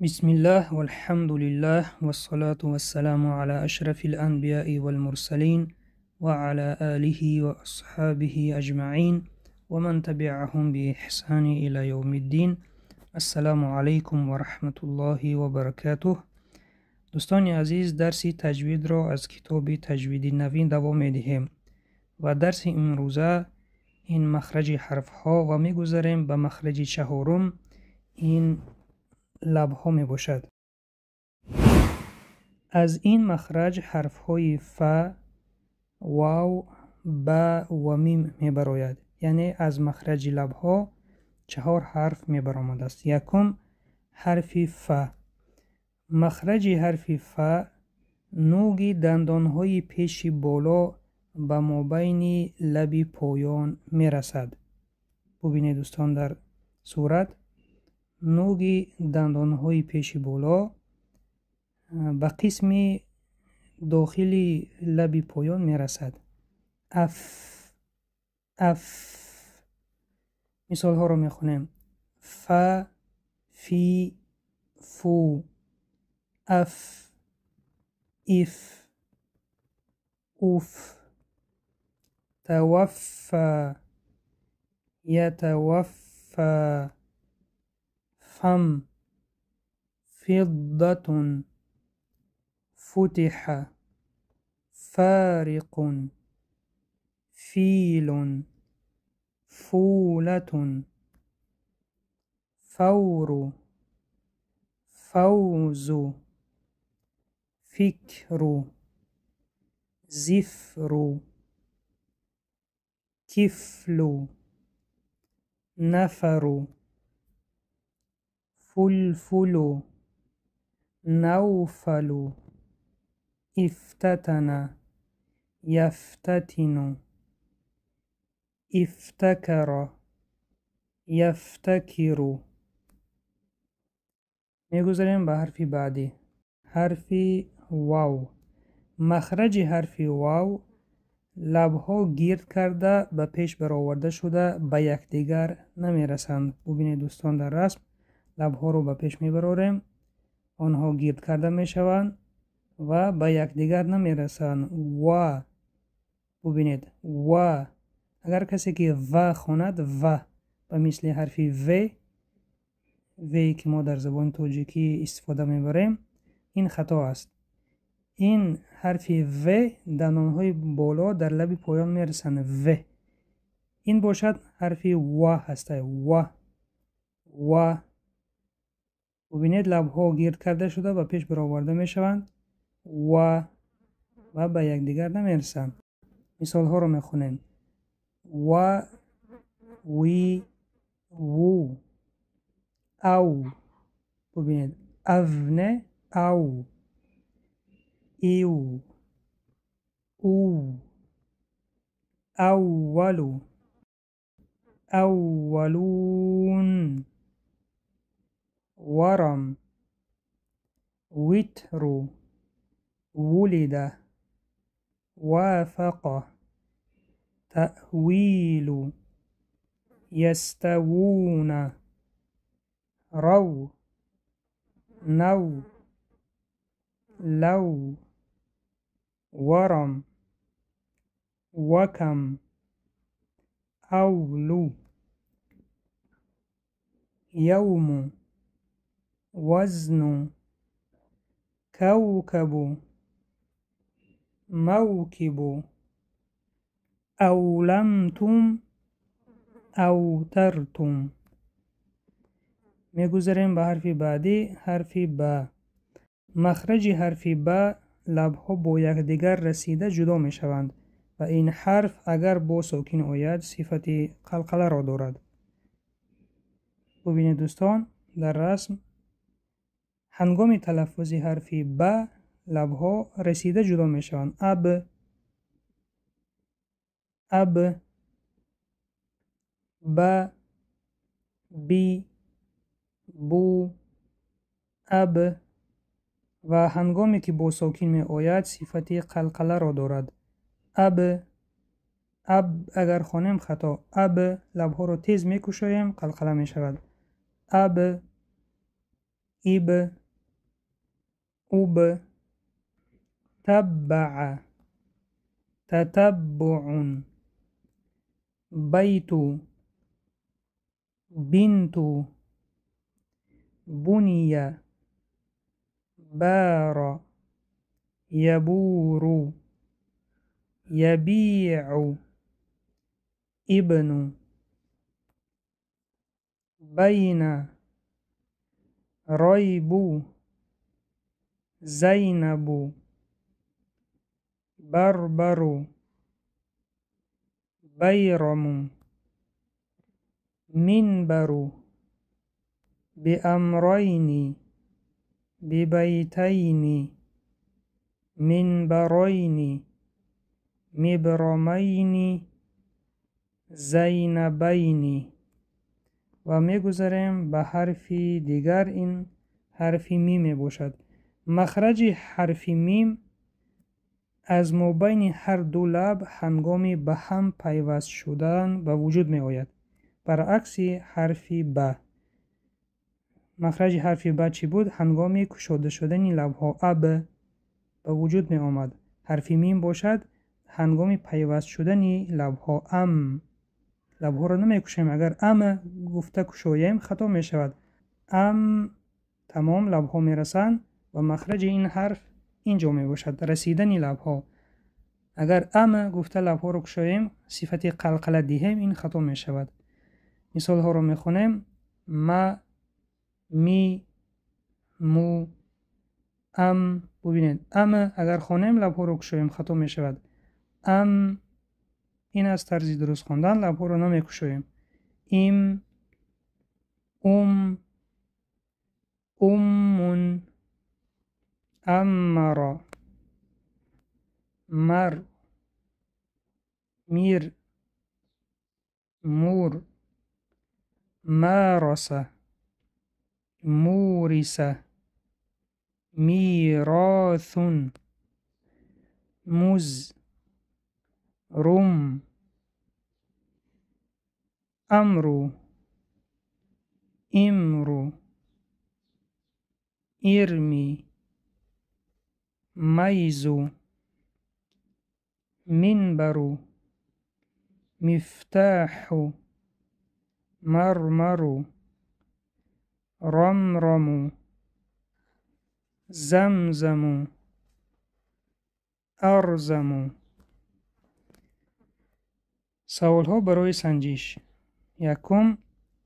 بسم الله والحمد لله والصلاة والسلام على أشرف الأنبياء والمرسلين وعلى آله وأصحابه أجمعين ومن تبعهم بإحسان إلى يوم الدين. السلام عليكم ورحمة الله وبركاته. دوستان عزیز، درس تجوید را از کتاب تجوید نوین دوام می‌دهیم و درس امروزه این مخرج حرف ها و می‌گذاریم به مخرج چهارم. این لب ها می باشد. از این مخرج حرف های ف، واو، ب و میم می براید. یعنی از مخرج لب ها 4 حرف می برآمده است. یکم حرف ف. مخرج حرف ف نوک دندان های پیش بالا به مابین لب پایان می رسد. ببینید دوستان، در صورت نوک دندان های پیش بالا به قسم داخلی لب پایان می رسد. اف، اف. مثال ها رو می خونیم. ف، فی، فو. اف، اف، اوف. توفى، يتوفى. فم، فضة، فتح. فارق، فيل. فولة. فور، فوز. فكر، زفر. كفل، نفر. فلفل، نوفل. افتتن، يفتتن. افتكر، يفتكر. میگذاریم به حرف بعدی. حرف واو. مخرج حرف واو لبها گرد کرده به پیش برآورده شده به یکدیگر نمی رسند. ببینید دوستان، در رسم لبها رو به پیش می براریم، آنها گرد کرده می شوند و به یکدیگر نمی رسند. و ببینید و. اگر کسی که و خواند و به مثل حرف وی که ما در زبان تاجیکی استفاده میبریم، این خطا است. این حرف و دندانهای بالا در لب پایان میرسند. و این باشد حرف و هسته. و ببینید لبها گرد کرده شده و پیش برآورده میشوند و به یکدیگر نمیرسند. مثال ها رو میخونیم. و، وی، وو. او. ببینید اونه، او. ایو، او. اولو، اولون. ورم، وتر. ولد، وافق. تأویل، يستوون. رو، نو. لو. ورم، وكم. أولو. يوم، وزن. كوكب، موكب. أولمتم، أوترتم. میگذاریم به حرف بعدی. حرف ب. مخرج حرف ب لبها با یکدیگر رسیده جدا می شوند و این حرف اگر با ساکن آید صفت قلقله را دارد. ببینید دوستان، در رسم هنگام تلفظ حرف ب لبها رسیده جدا می شوند. اب، اب. ب، بی، بو. اب. و هنگامی که با ساکن می آید صفت قلقله را دارد. اب، اب. اگر خوانیم خطا. اب لبها را تیز می کشایم، قلقله می شود. اب، إب أب تبع تتبع بيت بنت بني بار يبور يبيع ابن بين ريب زينب بربر بيرم منبر بأمرين ببيتين منبرين مبرمين زینبین. و میگذاریم به حرف دیگر. این حرف میم باشد. مخرج حرف میم از مابین هر دو لب هنگامی به هم پیوست شدن به وجود می آید. برعکس حرف ب. مخرج حرف ب چی بود؟ هنگامی گشوده شدن لبها اب به وجود می آمد. حرف میم باشد هنگامی پیوست شدن لبها ام. لبها را نمی کشیم. اگر ام گفته کشویم خطا می شود. ام تمام لبها می رسند و مخرج این حرف اینجا می باشد، رسیدن لبها. اگر ام گفته لبها را کشویم صفت قلقله دهیم این خطا می شود. مثال ها را می خونیم. ما می مو ام. ببینید ام اگر خونیم لبها را کشویم خطا می شود. ام این از طرز درست خواندن، لبها را نمی کشویم. ام امون امر مر میر مور مارس مورس میراث مز رم امرو امرو ارمی میزو منبرو مفتاحو مرمرو رمرمو زمزمو ارزمو. سوال ها برای سنجش. یکم،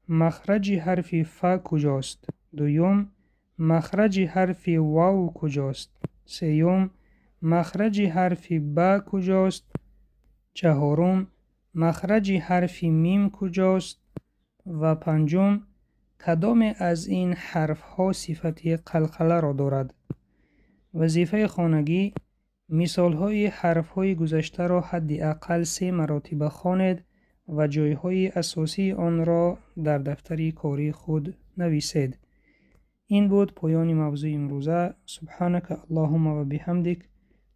مخرج حرف ف کجاست؟ دوم، مخرج حرف واو کجاست؟ سیوم، مخرج حرف ب کجاست؟ چهارم، مخرج حرف میم کجاست؟ و پنجم، کدام از این حرف ها صفت قلقله را دارد؟ وظیفه خانگی: مثال های حرف های گذشته را حداقل 3 مراتب خوانید و جای های اساسی آن را در دفتر کاری خود نویسید. این بود پایان موضوع امروزه. سبحانك اللهم و بحمدک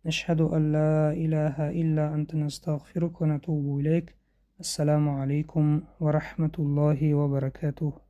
نشهد ان لا اله الا انت نستغفرك و نتوب الیک. السلام علیکم و رحمت الله و برکاته.